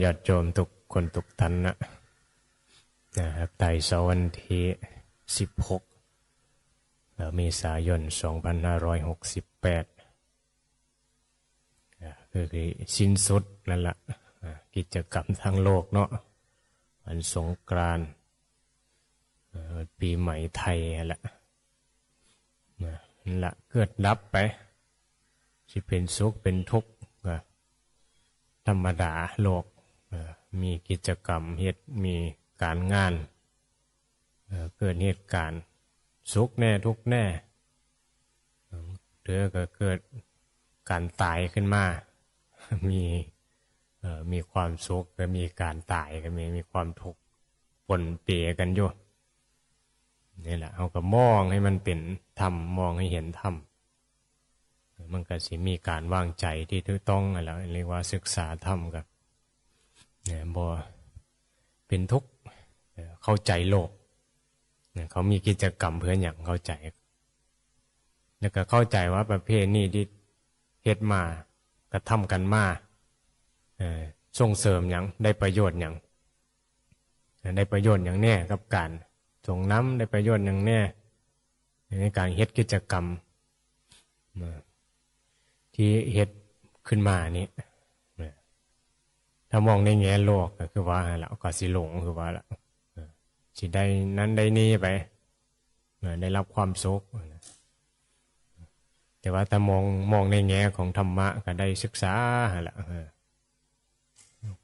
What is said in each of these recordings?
ญาติโยมทุกคนทุกท่านนะครับไต่เสาร์วันที่16เมษายน2568คือสิ้นสุดนั่นแหละกิจกรรมทางโลกเนาะวันสงกรานต์ปีใหม่ไทยแหละนั่นแหละเกิดดับไปสิเป็นสุขเป็นทุกข์ธรรมดาโลกมีกิจกรรมเหตุมีการงานเกิดเหตุการณ์สุขแน่ทุกข์แน่หรือก็เกิดการตายขึ้นมามีความสุขก็มีการตายก็มีความทุกข์ปนเปกันอยู่นี่แหละเขาก็มองให้มันเป็นธรรมมองให้เห็นธรรมมันก็สิมีการวางใจที่ถูกต้องอะไรเรียกว่าศึกษาธรรมกับบ่เป็นทุกข์เข้าใจโลกเขามีกิจกรรมเพื่ออย่างเข้าใจแล้วก็เข้าใจว่าประเภทนี้ที่เฮ็ดมากระทำกันมาส่งเสริมอย่างได้ประโยชน์อย่างได้ประโยชน์อย่างแน่กับการส่งน้ำได้ประโยชน์อย่างแน่ในการเฮ็ดกิจกรรมที่เฮ็ดขึ้นมานี้ถ้ามองในแง่โลกก็คือว่าแล้วก็สิหลงคือว่าละสิได้นั้นได้นี้ไปได้รับความสุขแต่ว่าถ้ามองในแง่ของธรรมะก็ได้ศึกษาละ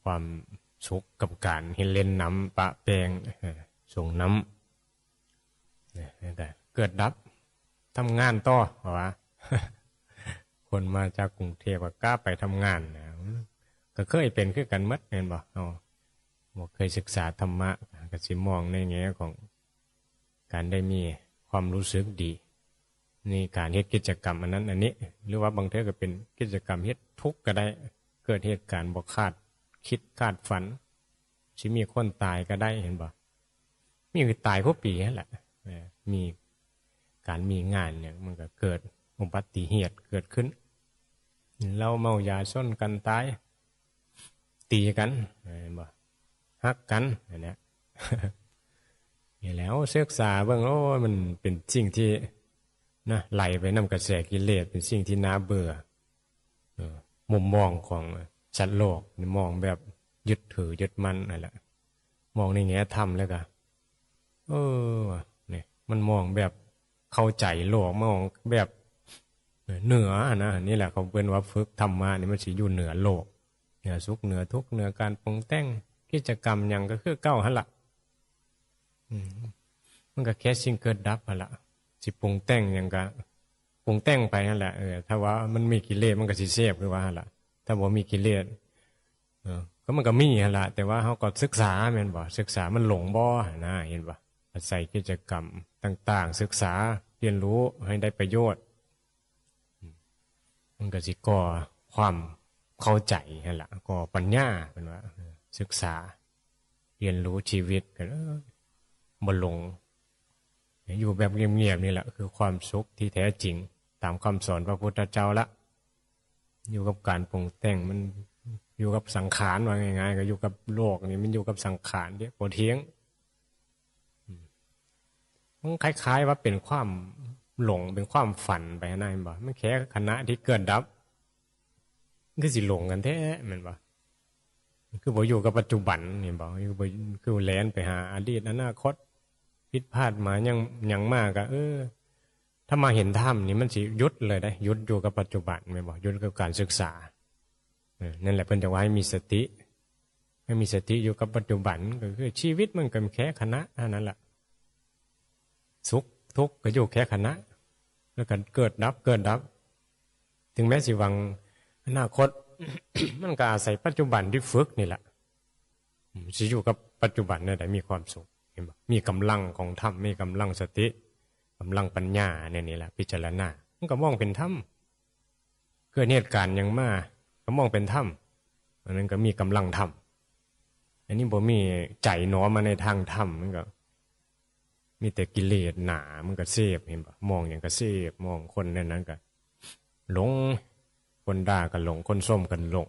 ความสุขกับการเห็นเล่นน้ำปะแปงส่งน้ำแต่เกิดดับทำงานต่อว่าคนมาจากกรุงเทพก็กล้าไปทำงานก็เคยเป็นคือกันมัดเห็นบ่บอกเคยศึกษาธรรมะก็สิมองในแง่ของการได้มีความรู้สึกดีนี่การเฮ็ดกิจกรรมอันนั้นอันนี้หรือว่าบางเทอก็เป็นกิจกรรมเฮ็ดทุกข์ก็ได้เกิดเหตุการณ์บ่คาดคิดคาดฝันสิมีคนตายก็ได้เห็นบ่มีคือตายทุกปีนั่นแหละมีการมีงานเนี่ยมันก็เกิดอุบัติเหตุเกิดขึ้นเราเมายาส้นกันตายตีกันบ่ฮักกันอันนี้นี่แล้วศึกษาเบิ่งโอ้มันเป็นสิ่งที่นะไหลไปนำกระแสกิเลสเป็นสิ่งที่น่าเบื่อมุมมองของสัตว์โลกมองแบบยึดถือยึดมั่นนั่นแหละมองในแง่ธรรมแล้วก็เนี่ยมันมองแบบเข้าใจโลกมองแบบเหนือนะนี่แหละเขาเป็นว่าฝึกธรรมะนี่มันสิอยู่เหนือโลกเหนือสุขเหนือทุกข์เหนือการปรุงแต่งกิจกรรมอย่างก็คือเก้าหั่นละมันก็แค่สิ่งเกิดดับหั่นละสิปรุงแต่งอย่างก็ปรุงแต่งไปนั่นแหละถ้าว่ามันมีกิเลสมันก็สิเสพคือว่าหั่นละถ้าบ่มีกิเลสก็มันก็มีหั่นละแต่ว่าเฮาก็ศึกษาแม่นบ่ศึกษามันหลงบ่นะเห็นบ่อาศัยกิจกรรมต่างๆศึกษาเรียนรู้ให้ได้ประโยชน์มันก็สิก่อความเข้าใจนั่นแหละก่อปัญญาเป็นว่าศึกษาเรียนรู้ชีวิตกันบ่หลงอยู่แบบเงียบๆนี่แหละคือความสุขที่แท้จริงตามคำสอนพระพุทธเจ้าละอยู่กับการปรุงแต่งมันอยู่กับสังขารว่าง่ายๆก็อยู่กับโลกนี่มันอยู่กับสังขารเนี่ยบ่เที่ยงมันคล้ายๆว่าเป็นความหลงเป็นความฝันไปนะเห็นบ่มันแค่ขณะที่เกิดดับคือสิหลงกันแท้แม่นบ่คือบ่อยู่กับปัจจุบันเห็นบ่คือแล่นไปหาอดีตอนาคตผิดพลาดมายังมากก็ถ้ามาเห็นธรรมนี่มันสิหยุดเลยได้หยุดอยู่กับปัจจุบันแม่นบ่หยุดกับการศึกษานั่นแหละเพิ่นจะว่าให้มีสติอยู่กับปัจจุบันก็คือชีวิตมันก็แค่ขณะเท่านั้นแหละสุขทุกข์ก็อยู่แค่ขณะแล้วกันเกิดดับถึงแม้สิหวังอนาคต มันก็อาศัยปัจจุบันที่ฝึกนี่แหละสิอยู่กับปัจจุบันเนี่ยได้มีความสุขเห็นบ่มีกำลังของธรรมมีกำลังสติกำลังปัญญาเนี่ยนี่แหละพิจารณามันก็มองเป็นธรรมเกิดเหตุการณ์อย่างมาก็มองเป็นธรรมอันนั้นก็มีกำลังธรรมอันนี้บ่มีใจน้อมมาในทางธรรมมันก็มีแต่กิเลสหนามันก็เสพเห็นป่ะมองอย่างก็เสพมองคนในนั้นก็หลงคนด่ากันหลงคนส้มกันหลง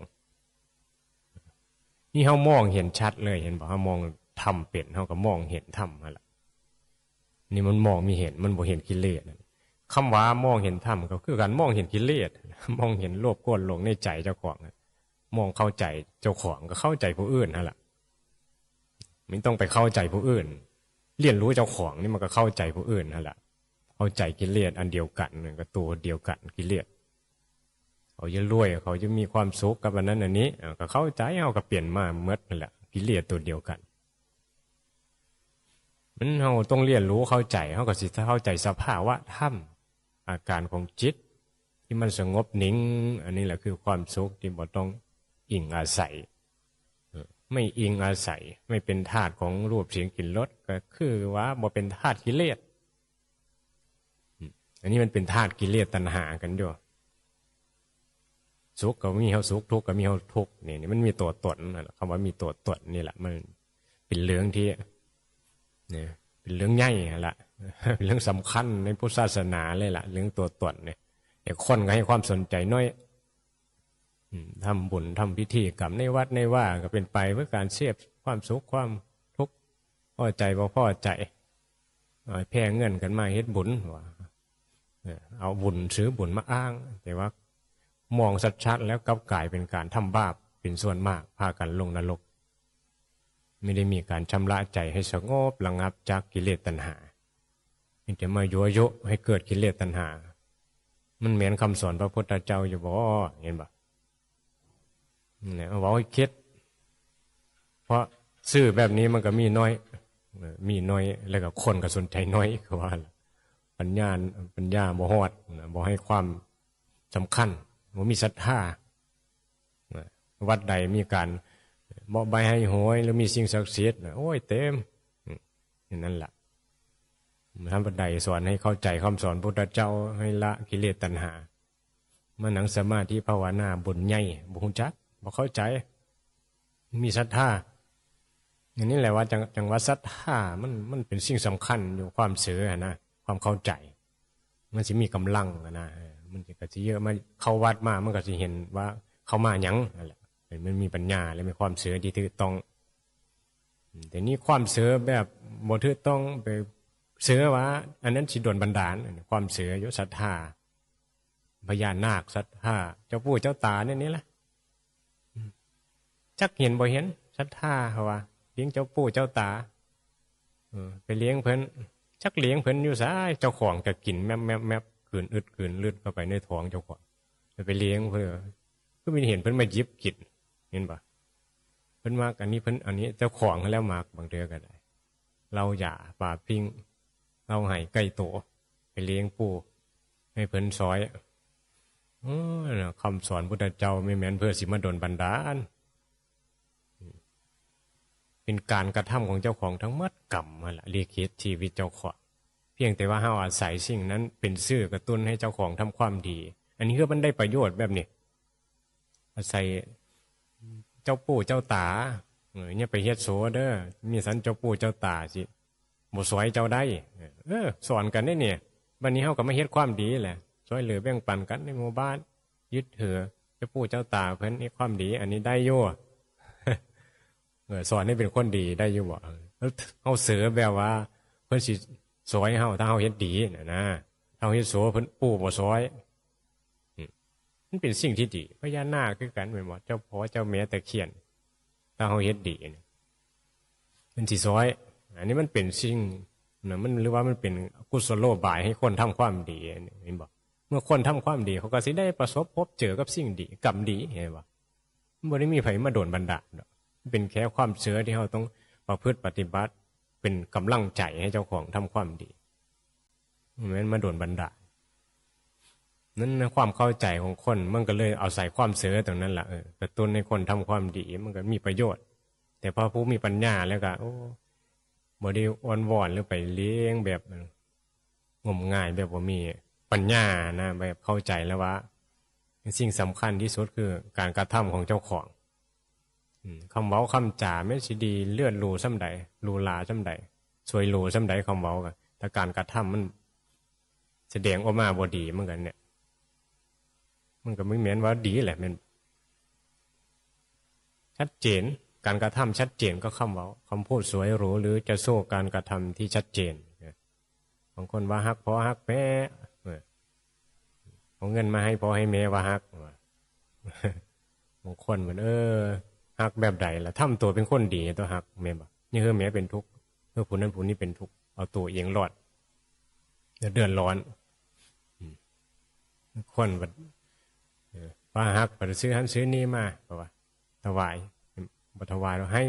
นี่เฮามองเห็นชัดเลยเห็นบ่เฮามองธรรมเป็นเฮาก็มองเห็นธรรมนั่นล่ะนี่มันมองมีเห็นมันบ่เห็นกิเลสคำว่ามองเห็นธรรมก็คือการมองเห็นกิเลสมองเห็นโลภโกรธหลงในใจเจ้าของมองเข้าใจเจ้าของก็เข้าใจผู้อื่นนั่นล่ะไม่ต้องไปเข้าใจผู้อื่นเรียนรู้เจ้าของนี่มันก็เข้าใจผู้อื่นนั่นแหละเข้าใจกิเลสอันเดียวกันก็ตัวเดียวกันกิเลสเขาจะรวยเขาจะมีความสุขกับอันนั้นอันนี้ก็เข้าใจเขาก็เปลี่ยนมาเมื่อนั่นแหละกิเลสตัวเดียวกันมันเราต้องเรียนรู้เข้าใจเขาก็สิเข้าใจสภาวะธรรมอาการของจิตที่มันสงบนิ่งอันนี้แหละคือความสุขที่บ่ต้องอิงอาศัยไม่อิงอาศัยไม่เป็นธาตุของรูปเสียงกลิ่นรสก็คือว่าบ่เป็นธาตุกิเลสอันนี้มันเป็นธาตุกิเลสตัณหากันด้วยสุขก็มีเขาสุขทุกข์ก็มีเขาทุกข์นี่มันมีตัวตนคำว่ามีตัวตนนี่แหละมันเป็นเรื่องที่เนี่ยเป็นเรื่องใหญ่ละเป็นเรื่องสำคัญในพุทธศาสนาเลยล่ะเรื่องตัวตนเนี่ยแต่คนก็ให้ความสนใจน้อยทำบุญทำพิธีกรรมในวัดในว่าก็เป็นไปเพื่อการเสียบความสุขความทุกข์พอใจบ่พอใจแพ่เงินกันมาเฮ็ดบุญว่าเอาบุญซื้อบุญมาอ้างแต่ว่ามองชัดๆแล้วกลับกลายเป็นการทำบาปเป็นส่วนมากพากันลงนรกไม่ได้มีการชำระใจให้สงบระงับจากกิเลสตัณหามันจะมายั่วยุให้เกิดกิเลสตัณหามันเหมือนคำสอนพระพุทธเจ้าอยู่บ่เห็นบ่เนี่ยเอาไว้ให้คิดเพราะซื่อแบบนี้มันก็มีน้อยแล้วก็คนก็สนใจน้อยคือว่าปัญญาบ่ฮอดบ่ให้ความสำคัญบ่มีศรัทธาวัดใดมีการบ่ใบให้หวยหรือมีสิ่งศักดิ์สิทธิ์โอ้ยเต็มอย่างนั้นแหละท่านบัดใดสอนให้เข้าใจคำสอนพุทธเจ้าให้ละกิเลสตัณหามานั่งสมาธิภาวนาบุญใหญ่บ่ฮู้จักบ่เข้าใจมีศรัทธาอย่างนี้แหละว่าจังว่าศรัทธามันเป็นสิ่งสำคัญอยู่ความเสื่อนะความเข้าใจมันสิมีกำลังนะมันก็สิเยอะมาเข้าวัดมามันก็สิเห็นว่าเข้ามาหยังนั่นแหละมันมีปัญญาและมีความเสื่อที่ถูกต้องแต่นี่ความเสื่อแบบบ่ถูกต้องไปเสื่อว่าอันนั้นสิโดนบันดาลความเสื่ออยู่ศรัทธาพญานาคศรัทธาเจ้าปู่เจ้าตาเนี่ยนี่แหละจักเห็นบ่เห็นศรัทธาเขาว่าเลี้ยงเจ้าปู่เจ้าตาไปเลี้ยงเพิ่นจักเลี้ยงเพิ่นอยู่ซ้ายเจ้าของก็กินแมบกืนอึดกืนลืดเข้าไปในท้องเจ้าของไปเลี้ยงเพื่อก็มีเห็นเพิ่นมายิบกินเห็นปะเพิ่นมากอันนี้เพิ่นอันนี้เจ้าของแล้วมากบางเดือก็ได้เราอย่าป่าพิงเราให้ไก่โตไปเลี้ยงปู่ให้เพิ่นซอยคำสอนพุทธเจ้าไม่แม้นเพื่อสิมาโดนบันดาลเป็นการกระทำของเจ้าของทั้งหมดกรรมมาละเรียกเคียชีวิตเจ้าของเพียงแต่ว่าเฮาอาศัยสิ่งนั้นเป็นสื่อกระตุ้นให้เจ้าของทำความดีอันนี้คือมันได้ประโยชน์แบบนี้อาศัยเจ้าปู่เจ้าตาเนี่ยไปเฮ็ดโสเด้อมีสันเจ้าปู่เจ้าตาสิบ่สวยเจ้าได้สอนกันได้เนี่ยวันนี้เฮาก็มาเฮ็ดความดีแหละช่วยเหลือแบ่งปันกันในหมู่บ้านยึดถือเจ้าปู่เจ้าตาเพิ่นนี่ความดีอันนี้ได้อยู่สอนให้เป็นคนดีได้อยู่บ่เฮาเสือแบบว่าเพิ่นสิสวยเฮาถ้าเฮาเฮ็ดดีนะถ้าเฮาเฮ็ดโสเพิ่นปู่บ่สวยมันเป็นสิ่งที่ดีพญานาคคือกันแม่นบ่เจ้าพ่อเจ้าแม่ตะเคียนถ้าเฮาเฮ็ดดีมันสิสวยอันนี้มันเป็นสิ่งมันหรือว่ามันเป็นกุศโลบายให้คนทำความดีเห็นบ่เมื่อคนทำความดีเขาก็สิได้ประสบพบเจอกับสิ่งดีกรรมดีเห็นบ่บ่ได้มีไผมาโดนบันดาลดอกเป็นแค่ความเชื่อที่เราต้องประพฤติปฏิบัติเป็นกำลังใจให้เจ้าของทำความดีเหมือนมาโดนบันดาลนั้นความเข้าใจของคนมันก็เลยเอาใส่ความเชื่อตรงนั้นแหละกระตุ้นให้คนทำความดีมันก็มีประโยชน์แต่พอผู้มีปัญญาแล้วก็บ่ได้อ่อนวอนหรือไปเลี้ยงแบบงมง่ายแบบว่ามีปัญญานะแบบเข้าใจแล้วว่าสิ่งสำคัญที่สุดคือการกระทำของเจ้าของคำเว้าคำจ่าไม่สิดีเลือดรูซ้ำใดรูลาซ้ำใดสวยรูซ้ำใดคำเว้ากันแต่การกระทำมันแสดงออกมาบ่ดีเหมือนกันเนี่ยมันก็ไม่เหมือนว่าดีแหละมันชัดเจน การกระทำชัดเจนก็คำเว้าคำพูดสวยหรูหรือจะโซ่การกระทำที่ชัดเจนบางคนว่าฮักพอฮักแม่เอาเงินมาให้พอให้แม่ว่าฮักบางคนเหมือนฮักแบบใดล่ะทำตัวเป็นคนดีตัวฮักแม่บ่นี่คือแม่เป็นทุกข์ผู้นั้นผู้นี้เป็นทุกข์เอาตัวเองรอดเดือดร้อนคนแบบว่าฮักไปซื้อหันซื้อนี่มาเพราะว่าถวายบัถวายเราให้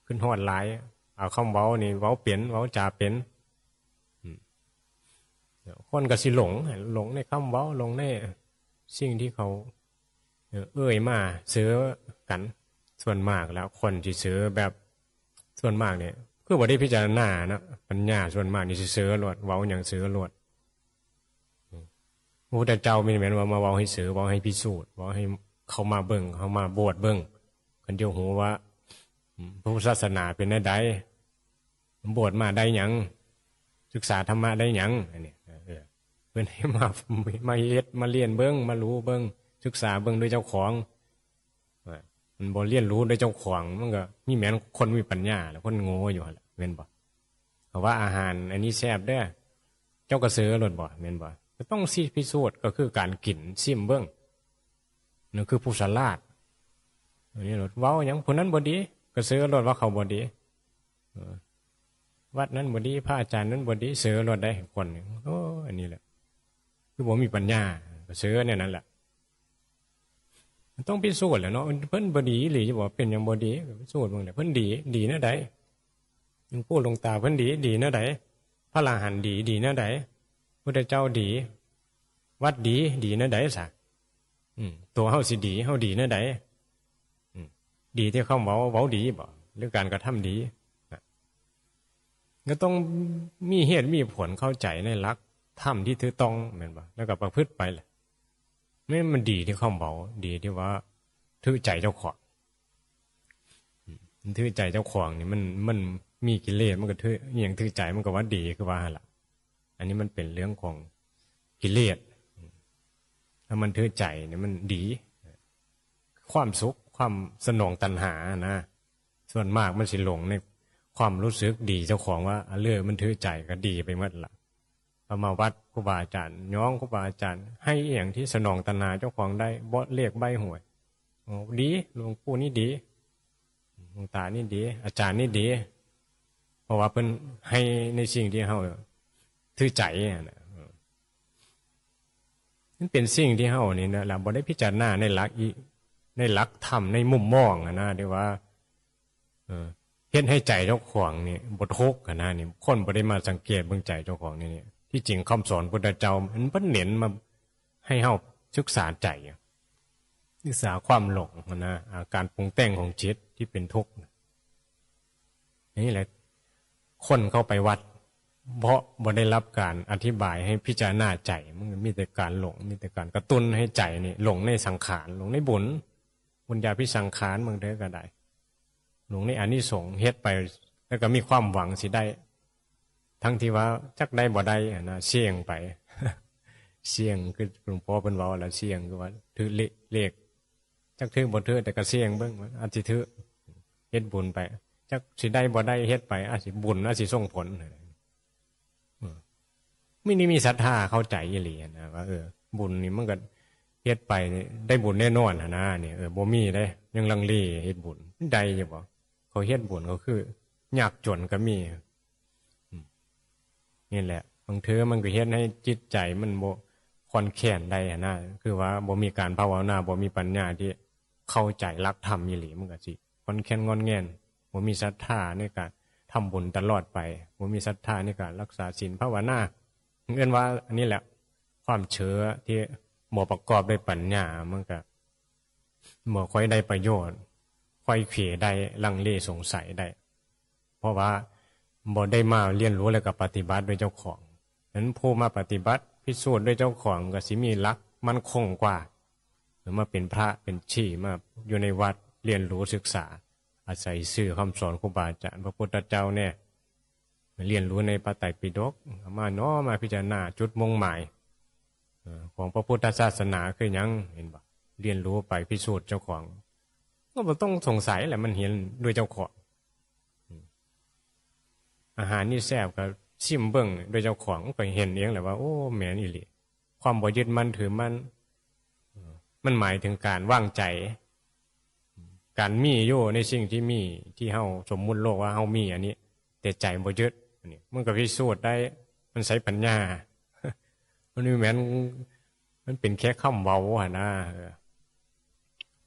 ขึ้นหอดหลายเอาคำเว้านี่เว้าเปลี่ยนเว้าจ่าเป็นคนก็สิหลงในคำเว้าหลงในสิ่งที่เขามาซื้อกันส่วนมากแล้วคนที่ซื้อแบบส่วนมากเนี่ยคือบ่ได้พิจารณานะปัญญาส่วนมากนี่สิซื้อรวดเว้าอย่างซื้อรวดพระพุทธเจ้ามีแม่นว่ามาเว้าให้ซื้อเว้าให้พิสูจน์เว้าให้เขามาเบิ่งเขามาบวชเบิ่งคนเดียวหูว่าพระพุทธศาสนาเป็นได้ใดบวชมาได้หยังศึกษาธรรมะได้หยังอันนี้เพิ่นให้มาเฮ็ดมาเรียนเบิ่งมารู้เบิ่งศึกษาเบิ่งด้วยเจ้าของมันบ่เรียนรู้ด้วยเจ้าของมันก็มีแม่นคนมีปัญญาแล้วคนโง่อยู่หั่นล่ะแม่นบ่เพราะว่าอาหารอันนี้แซ่บเด้อเจ้าก็ซื้อรถบ่แม่นบ่ก็ต้องสิพิสูจน์ก็คือการกินซิมเบิ่งนั่นคือผู้ฉลาดอันนี้รถเว้าหยังผู้นั้นบ่ดีก็ซื้อรถว่าเขาบ่ดีวัดนั้นบ่ดีพระอาจารย์นั้นบ่ดีซื้อรถได้คนนึงโอ้อันนี้แหละคือบ่มีปัญญาก็ซื้อเนี่ยนั่นแหละต้องพิสูจน์แหละเนาะเพิ่นบ่ดีหรือจะบอกเป็นหยังบ่ดีก็พิสูจน์เบิ่งแหละเพิ่นดีแนวใดหลวงปู่หลวงตาเพิ่นดีแนวใดพระอรหันต์ดีแนวใดพุทธเจ้าดีวัดดีแนวใดซะตัวเฮาสิดีเฮาดีแนวใดดีที่เขาเว้าดีบ่หรือการกระทำดีก็ต้องมีเหตุมีผลเข้าใจในหลักธรรมที่ถูกต้องแม่นบ่แล้วก็ประพฤติไปแหละไม่มันดีที่เขาเว้าดีที่ว่าถือใจเจ้าของถือใจเจ้าของนี่มันมีกิเลสมันก็ถืออย่างถือใจมันก็ว่าดีคือว่าหั่นล่ะอันนี้มันเป็นเรื่องของกิเลสถ้ามันถือใจเนี่ยมันดีความสุขความสนองตัณหานะส่วนมากมันสิหลงในความรู้สึกดีเจ้าของว่าเรื่องมันถือใจก็ดีไปหมดละพอมาวัดครูบาอาจารย์ย้องครูบาอาจารย์ให้อย่างที่สนองตัณหาเจ้าของได้บ่เรียกใบหวยโอ้ดีหลวงปู่นี่ดีหลวงตานี่ดีอาจารย์นี่ดีเพราะว่าเพิ่นให้ในสิ่งที่เฮาถือใจนะมันเป็นสิ่งที่เฮานี่นะเราบ่ได้พิจารณาในหลักธรรมในมุมมองนะที่ว่าเฮ็ดให้ใจเจ้าของนี่บ่ทุกข์นะนี่คนบ่ได้มาสังเกตเบิ่งใจเจ้าของนี่ที่จริงคำสอนพุทธเจ้ามันเพิ่นเน้นมาให้เฮาศึกษาใจศึกษาความหลงนะอาการปรุงแต่งของจิตที่เป็นทุกข์นี่แหละคนเข้าไปวัดเพราะบ่ได้รับการอธิบายให้พิจารณาใจมันมีแต่การหลงมีแต่การกระตุ้นให้ใจนี่หลงในสังขารหลงในบุญญาภิสังขารบางเด้อก็ได้หลงในอานิสงส์เฮ็ดไปแล้วก็มีความหวังสิได้ทั้งที่ว่าจักได้บ่ได้นะเสี่ยงไป เสี่ยงคือหลวงพ่อเพิ่นเว้าแล้วเสี่ยงคือว่าถือเลขจักถือบ่ถือแต่ก็เสี่ยงเบิ่งอาจสิถือเฮ็ดบุญไปจักสิได้บ่ได้เฮ็ดไปอาจสิบุญอาจสิส่งผลไม่ได้มีศรัทธาเข้าใจอีหลีนะว่าบุญนี่มันก็เฮ็ดไปได้บุญแน่นอนนะนี่บ่มีได้ยังลังเลเฮ็ดบุญได้อยู่บ่เขาเฮ็ดบุญก็คือยากจนก็มีนี่แหละบางเทื่อมันก็เฮ็ดให้จิตใจมันบ่ค่อนแค้นได้นะคือว่าบ่มีการภาวนาบ่มีปัญญาที่เข้าใจหลักธรรมอีหลีมันก็สิค่อนแค้นงอนแงนบ่มีศรัทธาในการทำบุญตลอดไปบ่มีศรัทธาในการรักษาศีลภาวนาเอิ้นว่าอันนี้แหละความเชื่อที่บ่ประกอบด้วยปัญญามันก็บ่ค่อยได้ประโยชน์ค่อยเขวได้ลังเลสงสัยได้เพราะว่าบ่ได้มาเรียนรู้แล้วก็ปฏิบัติด้วยเจ้าของนั้นผู้มาปฏิบัติพิสูจน์ด้วยเจ้าของก็สิมีหลักมั่นคงกว่าหรือมาเป็นพระเป็นชีมาอยู่ในวัดเรียนรู้ศึกษาอาศัยสื่อคำสอนครูบาอาจารย์พระพุทธเจ้าเนี่ยเรียนรู้ในพระไตรปิฎกมาน้อมาพิจารณาจุดมุ่งหมายของพระพุทธศาสนาคือหยังเห็นบ่เรียนรู้ไปพิสูจน์เจ้าของ ก็บ่ต้องสงสัยแหละมันเห็นด้วยเจ้าของอาหารนี่แซ่บก็ชิมเบิ่งด้วยเจ้าของก็เห็นเองแหละว่าโอ้แม่นอีหลีความบ่ยึดมั่นถือมั่นมันหมายถึงการวางใจการมีอยู่ในสิ่งที่มีที่เฮาสมมุติโลกว่าเฮามีอันนี้แต่ใจบ่ยึดอันนี้มันก็พิสูจน์ได้มันใช้ปัญญามันมีแม้นมันเป็นแค่คำเว้าหั่นนะ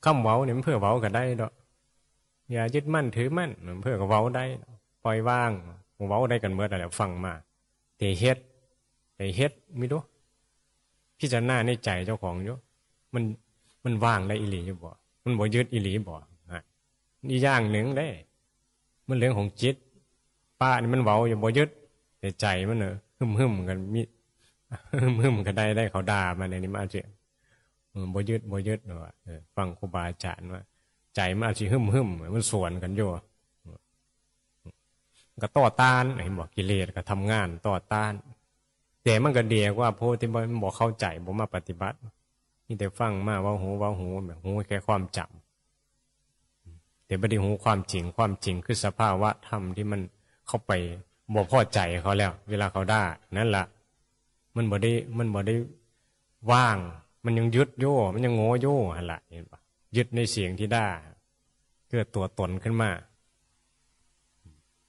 คำเว้านี่มันเพื่อเว้าก็ได้ดอกอย่ายึดมั่นถือมั่นเพื่อก็เว้าได้ปล่อยวางเว้าได้กันเมื่อแต่แล้วฟังมาแต่เฮ็ดมีดูพิจารณาในใจเจ้าของอยู่มันว่างได้อีหลีอยู่บ่มันบ่ยึดอีหลีบ่นี่อย่างหนึ่งได้มันเรื่องของจิตป้านี่มันเว้าอยู่บ่ยึดแต่ใจมันหึมๆกันมีหึมๆก็ได้เขาด่ามาในนี้มาสิบ่ยึดว่าฟังครูบาอาจารย์ว่าใจมันอาจสิหึมมันสวนกันอยู่ก็ต่อต้านเห็นบ่กิเลสก็ทำงานต่อต้านแต่มันก็เดียกว่าผู้ที่มันบ่เข้าใจบ่มาปฏิบัตินี่แต่ฟังมาว่าหูแบบหูแค่ความจำแต่บ่ได้หูความจริงคือสภาวะธรรมที่มันเข้าไปบ่พอใจเขาแล้วเวลาเขาด่านั่นล่ะมันบ่ได้ว่างมันยังยึดโย่มันยังโง่โย่หั่นล่ะเห็นป่ะยึดในเสียงที่ด่าเกิดตัวตนขึ้นมา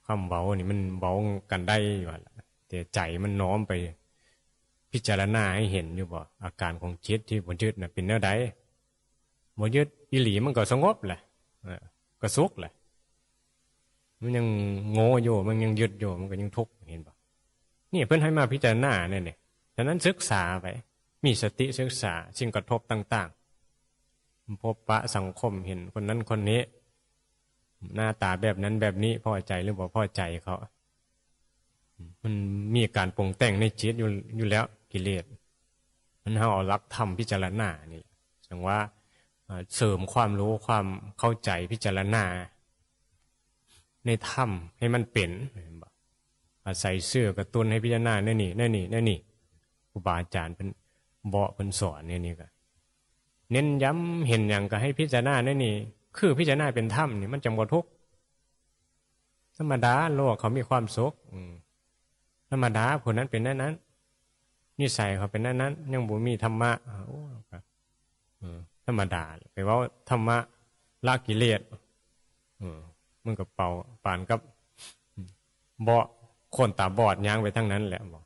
คำเว้านี่มันเว้ากันได้อยู่หั่นล่ะแต่ใจมันน้อมไปพิจารณาให้เห็นอยู่บ่อาการของจิตที่บ่ยึดน่ะเป็นแนวใดบ่ยึดอีหลีมันก็สงบแหละก็สุขแหละมันยังโง่อยู่มันยังยึดอยู่มันก็ยังทุกข์เห็นป่ะนี่เพิ่นให้มาพิจารณาเนี่ยฉะนั้นศึกษาไปมีสติศึกษาสิ่งกระทบต่างๆพบปะสังคมเห็นคนนั้นคนนี้หน้าตาแบบนั้นแบบนี้พอใจหรือบ่พอใจเขามันมีการปรุงแต่งในจิตอยู่แล้วกิเลสมันเฮาเอาหลักธรรมพิจารณานี่แสดงว่าเสริมความรู้ความเข้าใจพิจารณาในธรรมให้มันเป็นอาศัยเสื้อกระตุ้นให้พิจารณาแน่นี่ครูบาอาจารย์เพิ่นบอกเพิ่นสอนเนี่ยนี่ก็เน้นย้ำเห็นอย่างก็ให้พิจารณาแน่นี่คือพิจารณาเป็นธรรมนี่มันจังบ่ทุกข์ธรรมดาโลกเขามีความสุขธรรมดาผู้นั้นเป็นนั้นนิสัยเขาเป็นนั้นยังบ่มีธรรมะธรรมดาไปว่าธรรมะละกิเลสมันก็เป่าปานกับเบาะคนตาบอดย่างไปทั้งนั้นแหละบอก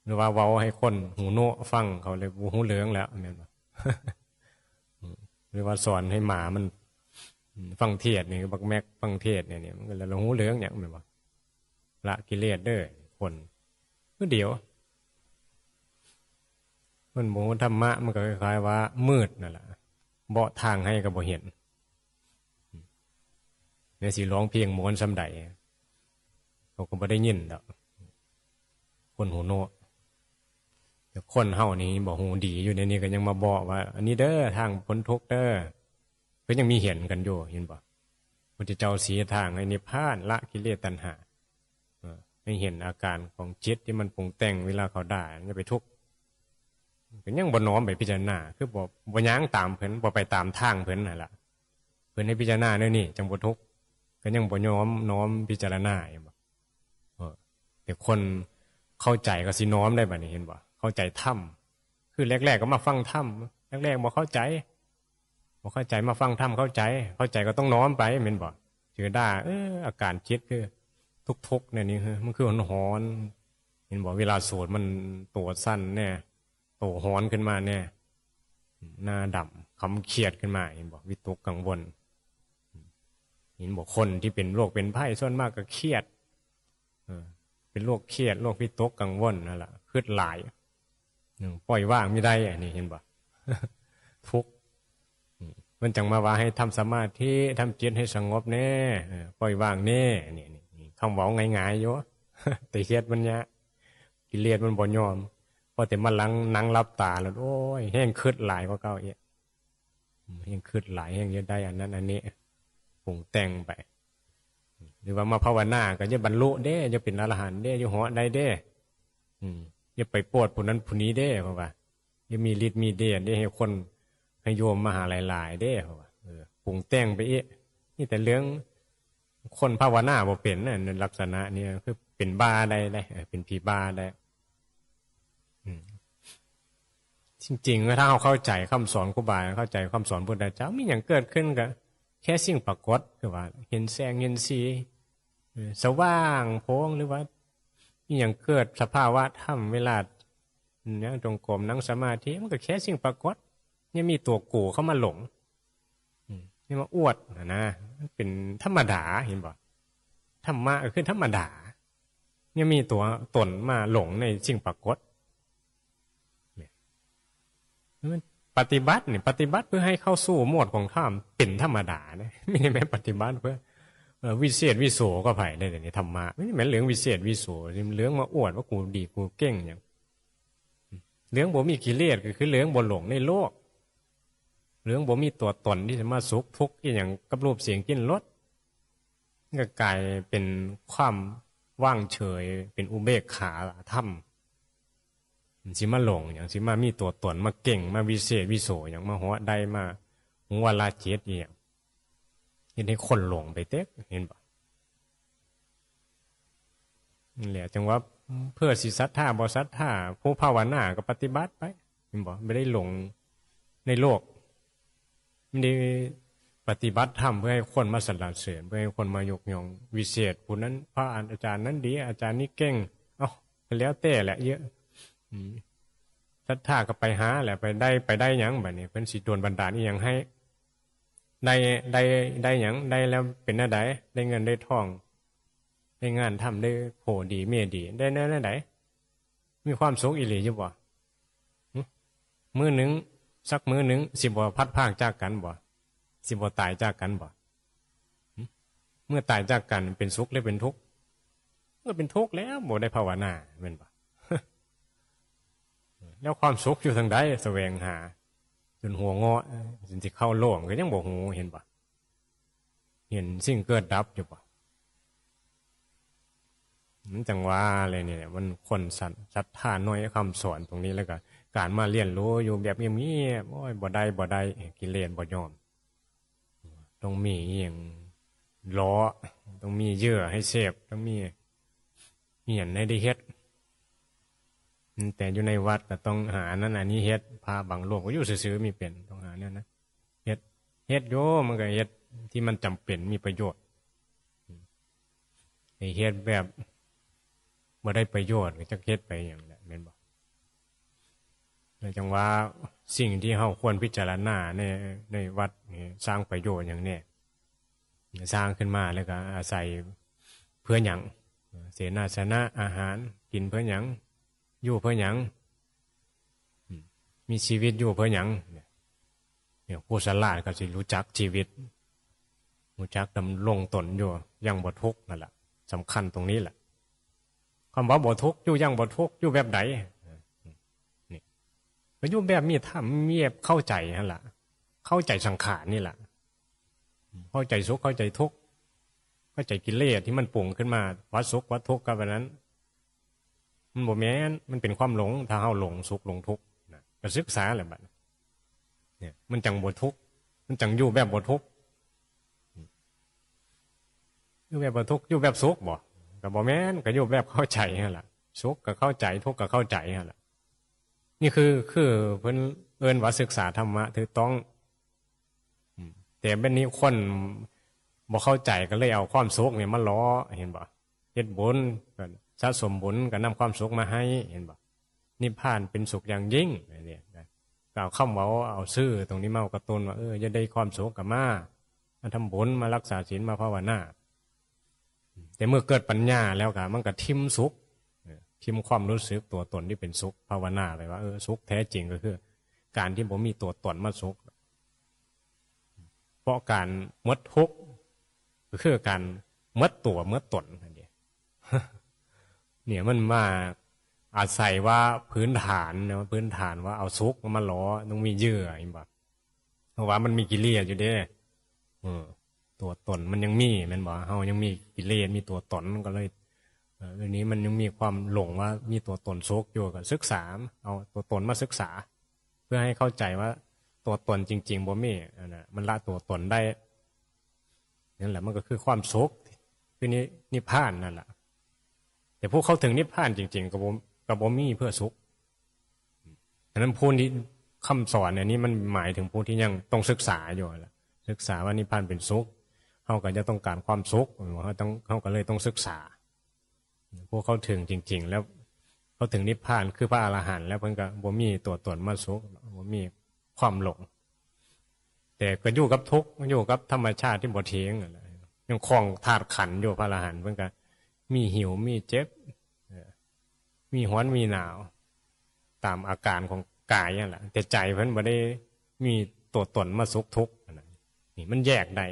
หรือว่าเว้าให้คนหูโน่ฟังเขาเลยหูเหลืองแล้วแม่นบ่หรือว่าสอนให้หมามันฟังเทศนี่บักแม็กฟังเทศเนี่ยมันก็เลยหูเหลืองอย่างแม่นบ่ละกิเลสเด้อคนก็เดี๋ยวมันโมธรรมะมันก็คล้ายๆว่ามืดนั่นแหละเบาะทางให้ก็บ่เห็นเนี่ยสิร้องเพลงม้วนซ้ำใดเขาก็บ่ได้ยินดอกคนหูโน่แต่คนเฮานี่บ่หูดีอยู่ในนี้ก็ยังมาบอกว่าอันนี้เด้อทางพ้นทุกข์เด้อก็ยังมีเห็นกันอยู่เห็นบ่พุทธเจ้าสีทางให้นิพพานละกิเลสตัณหาให้เห็นอาการของจิตที่มันปรุงแต่งเวลาเขาด่าอย่าไปทุกข์ก็ยังบ่น้อมไปพิจารณาคือบ่ย้างตามเพิ่นบ่ไปตามทางเพิ่นนั่นล่ะเพิ่นให้พิจารณาแนวนี้จังบ่ทุกข์ก็ยังบ่น้อมพิจารณาอยู่บ่แต่คนเข้าใจก็สิน้อมได้บัดนี้เห็นบ่เข้าใจธรรมคือแรกๆก็มาฟังธรรมแรกๆบ่เข้าใจมาฟังธรรมเข้าใจก็ต้องน้อมไปแม่นบ่ถือด่าอาการจิตคือทุกข์เนี่ยนี่มันคือหอนเห็นบ่เวลาสวดมันตัวสั้นแน่โตหอนขึ้นมาแน่หน้าดำคำเครียดขึ้นมาเห็นบ่วิตกกังวลเห็นบ่คนที่เป็นโรคเป็นไข้ส่วนมากก็เครียดเป็นโรคเครียดโรควิตกกังวลนั่นแหละคิดหลายปล่อยว่างไม่ได้นี่เห็นบ่ทุกข์มันจังมาว่าให้ทำสมาธิทำจิตให้สงบแน่ปล่อยว่างแน่นี่คำเว้าง่ายๆอยู่แต่เครียดมันยะกิเลสมันบ่ยอมพอแต่มาหลังนั่งรับตาแล้วโอ้ยแห้งคิดหลายกว่าเก่าอีกแห้งคิดหลายแห้งจะได้อันนั้นอันนี้ปรุงแต่งไปหรือว่ามาภาวนาก็จะบรรลุเด้จะเป็นอรหันต์เด้อยู่เหาะได้เด้อย่าไปปวดผู้นั้นผู้นี้เด้เพราะว่าอย่ามีฤทธิ์มีเดชได้ให้คนให้โยมมาหาหลายๆเด้เพราะว่าป ปรุงแต่งไปอีกนี่แต่เรื่องคนภาวนาบ่เป็นน่ะในลักษณะนี้คือเป็นบ้าได้เลยเป็นผีบ้าได้จริงๆถ้าเราเข้าใจคำสอนครูบาเข้าใจคำสอนพุทธเจ้ามีอย่างเกิดขึ้นก็แค่สิ่งปรากฏคือว่าเห็นแสงเห็นสีสว่างโพร่งหรือว่ามีอย่างเกิดสภาวะธรรมเวลาเนี่ยจงกรมนั่งสมาธิมันก็แค่สิ่งปรากฏเนี่ยมีตัวกูเข้ามาหลงนี่มาอวดนะมันเป็นธรรมดาเห็นบ่ธรรมะคือธรรมดาเนี่ยมีตัวตนมาหลงในสิ่งปรากฏปฏิบัติเนี่ยปฏิบัติเพื่อให้เข้าสู่โหมดของธรรมเป็นธรรมดาเนี่ยไม่ได้แม้ปฏิบัติเพื่อวิเศษวิโสก็ไผ่ได้แต่ในธรรมะไม่ได้แม้เรื่องวิเศษวิโสเรื่องมาอวดว่ากูดีกูเก่งอย่างเรื่องบ่มีกิเลสก็คือเรื่องบ่หลงในโลกเรื่องบ่มีตัวตนที่จะมาสุขทุกข์อย่างกับรูปเสียงกลิ่นรสก็กลายเป็นความว่างเฉยเป็นอุเบกขาธรรมสิมาหลงอย่างสิมามีตัวตนมาเก่งมาวิเศษวิโสอย่างมาหัวใดมาหัวลาเจ็ดอย่างเห็นให้คนหลงไปเต๊กเห็นปะนี่แหละจังว่าเพื่อสิศรัทธาบ่ศรัทธาผู้ภาวนาก็ปฏิบัติไปเห็นบ่ไม่ได้หลงในโลกไม่ได้ปฏิบัติธรรมเพื่อให้คนมาสรรเสริญเพื่อให้คนมายกย่องวิเศษผู้นั้นพระอาจารย์นั้นดีอาจารย์นี้เก่งเอ้าแล้วแต่แหละเยอะศรัทธาก็ไปหาแหละไปได้หยังแบบนี้เพิ่นสิโดนบันดาลอีหยังให้ได้หยังได้แล้วเป็นหน้าใดได้เงินได้ทองได้งานทำได้โผดีเมียดีได้หน้าใดมีความสุขอีหลีอยู่บ่มื้อหนึ่งสักมื้อหนึ่งสิบ่พัดพรากจากกันบ่สิบ่ตายจากกันบ่เมื่อตายจากกันเป็นสุขหรือเป็นทุกข์ก็เป็นทุกข์แล้วบ่ได้ภาวนาแม่นบ่แล้วความสุขอยู่ทางใดแสวงหาจนหัวงอจนที่เข้าโลกก็ยังบ่หูเห็นปะเห็นสิ่งเกิดดับอยู่ปะมันจังว่าอะไรเนี่ยมันคนศรัทธาน้อยคำสอนตรงนี้แล้วก็การมาเรียนรู้อยู่แบบเงียบๆโอ้ยบ่ได้กิเลสบ่ยอมต้องมีอย่างล้อต้องมีเยื่อให้เสพต้องมีเหียนให้ได้เฮ็ดแต่อยู่ในวัดก็ต้องหานั่นอันนี้เฮ็ดพาบางโลกก็อยู่ซื่อๆมีเป็นต้องหาเนี่ยนะเฮ็ดโยมันก็เฮ็ดที่มันจำเป็นมีประโยชน์ไอ้เฮ็ดแบบบ่ได้ประโยชน์ก็จะเฮ็ดไปอย่างนั้นแม่นบ่จังว่าสิ่งที่เฮาควรพิจารณาในวัดนี่สร้างประโยชน์อย่างนี้สร้างขึ้นมาแล้วก็อาศัยเพื่อหยังเสนาสนะอาหารกินเพื่อหยังอยู่เพื่อหยังมีชีวิตอยู่เพื่อหยังเนี่ยผู้ฉลาดก็สิรู้จักชีวิตรู้จักดำรงตนอยู่ยังบ่ทุกข์นั่นแหละสำคัญตรงนี้แหละคำว่าบ่ทุกข์อยู่ยังบ่ทุกข์อยู่แบบไหนนี่ก็อยู่แบบมีธรรมมีแบบเข้าใจนั่นแหละเข้าใจสังขารนี่แหละเข้าใจสุขเข้าใจทุกข์เข้าใจกิเลสที่มันปรุงขึ้นมาว่าสุขว่าทุกข์ก็แบบนั้นมันบ่แม่นมันเป็นความหลงถ้าเฮาหลงสุขหลงทุกข์นะก็ศึกษาแหละบัดเนี่ยมันจังบ่ทุกข์มันจังอยู่แบบบ่ทุกข์อยู่แบบบ่ทุกข์อยู่แบบสุขบ่ก็บ่แม่นก็อยู่แบบเข้าใจนั่นล่ะสุขก็เข้าใจทุกข์ก็เข้าใจนั่นล่ะนี่คือเพิ่นเอิ้นว่าศึกษาธรรมะถูกต้องแต่แบบนี้คนบ่เข้าใจก็เลยเอาความสุขเนี่ยมาล้อเห็นบ่เฮ็ดบุญสะสมบุญก็นำความสุขมาให้เห็นบ่นิพพานเป็นสุขอย่างยิ่งเนี่ยกล่าวคำว่าเอาซื่อตรงนี้มากระตุ้นว่าจะได้ความสุขกับมาทำบุญมารักษาศีลมาภาวนาแต่เมื่อเกิดปัญญาแล้วก็มันก็ทิมสุขทิมความรู้สึกตัวตนที่เป็นสุขภาวนาไปว่าสุขแท้จริงก็คือการที่ผมมีตัวตนมาสุขเพราะการมดทุกข์ก็คือการมดตัวมดตนนั่นเองเนี่ยมันมาอาศัยว่าพื้นฐานนะพื้นฐานว่าเอาซุกมาล้อต้องมีเยื่ออีกบ่เพราะว่ามันมีกิเลสอยู่เด้ตัวตนมันยังมีมันบอกเฮายังมีกิเลสมีตัวตนก็เลยเรื่องนี้มันยังมีความหลงว่ามีตัวตนซุกอยู่ก็ศึกษาเอาตัวตนมาศึกษาเพื่อให้เข้าใจว่า ตัวตนจริงๆบ่มีนะมันละตัวตนได้นั่นแหละมันก็คือความสุขคือนิพพานนั่นแหละแต่ผู้เข้าถึงนิพพานจริงๆกับบ่มีเพื่อสุขฉะนั้นผู้นี้คำสอนเนี่ยนี้มันหมายถึงผู้ที่ยังต้องศึกษาอยู่แหละศึกษาว่านิพพานเป็นสุขเขาก็จะต้องการความสุขเขาก็เลยต้องศึกษาผู้เข้าถึงจริงๆแล้วเขาถึงนิพพานคือพระอรหันต์แล้วเพิ่นก็บ่มีตัวตนมาสุขบ่มีความหลงแต่ก็อยู่กับทุกข์อยู่กับธรรมชาติที่บ่เที่ยงยังคล้องธาตุขันธ์อยู่พระอรหันต์เพิ่นก็มีหิวมีเจ็บมีร้อนมีหนาวตามอาการของกายนั่นแหละแต่ใจเพิ่นบ่ได้มีตัวตนมาสุขทุกข์นี่มันแยกได้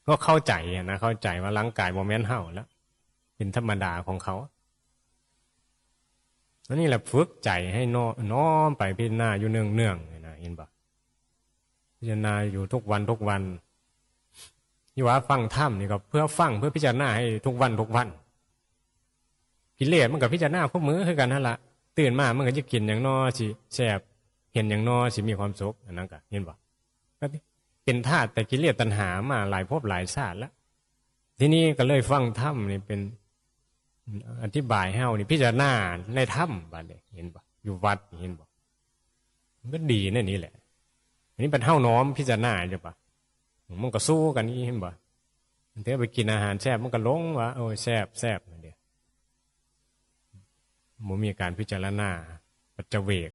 ก็เข้าใจนะเข้าใจว่าร่างกายบ่แม่นเฮาแล้วเป็นธรรมดาของเขาอันนี้แหละฝึกใจให้น้อมไปพิจารณาอยู่เนืองๆนะเห็นบ่พิจารณาอยู่ทุกวันที่ว่าฟังธรรมนี่ก็เพื่อฟังเพื่อพิจารณาให้ทุกวันกิเลสมันก็พิจารณาคู่มือคือกันนั่นล่ะตื่นมามันก็จะกินอย่างน้อสิแซ่บเห็นอย่างน้อสิมีความสุขอันนั้นก็เห็นบ่ก็เป็นธาตุแต่กิเลสตัณหามาหลายภพหลายชาติแล้วทีนี้ก็เลยฟังธรรมนี่เป็นอธิบายให้เฮานี่พิจารณาในธรรมบัดนี้เห็นบ่อยู่วัดเห็นบ่มันก็ดีนั่นนี่แหละอันนี้เป็นเฮาน้อมพิจารณาใช่ปะมันก็สู้กันนี่เห็นบ่มันเถอะไปกินอาหารแซ่บมันก็หลงว่าโอ้ยแซ่บนั่นเด้บ่มีการพิจารณาปัจเจเวก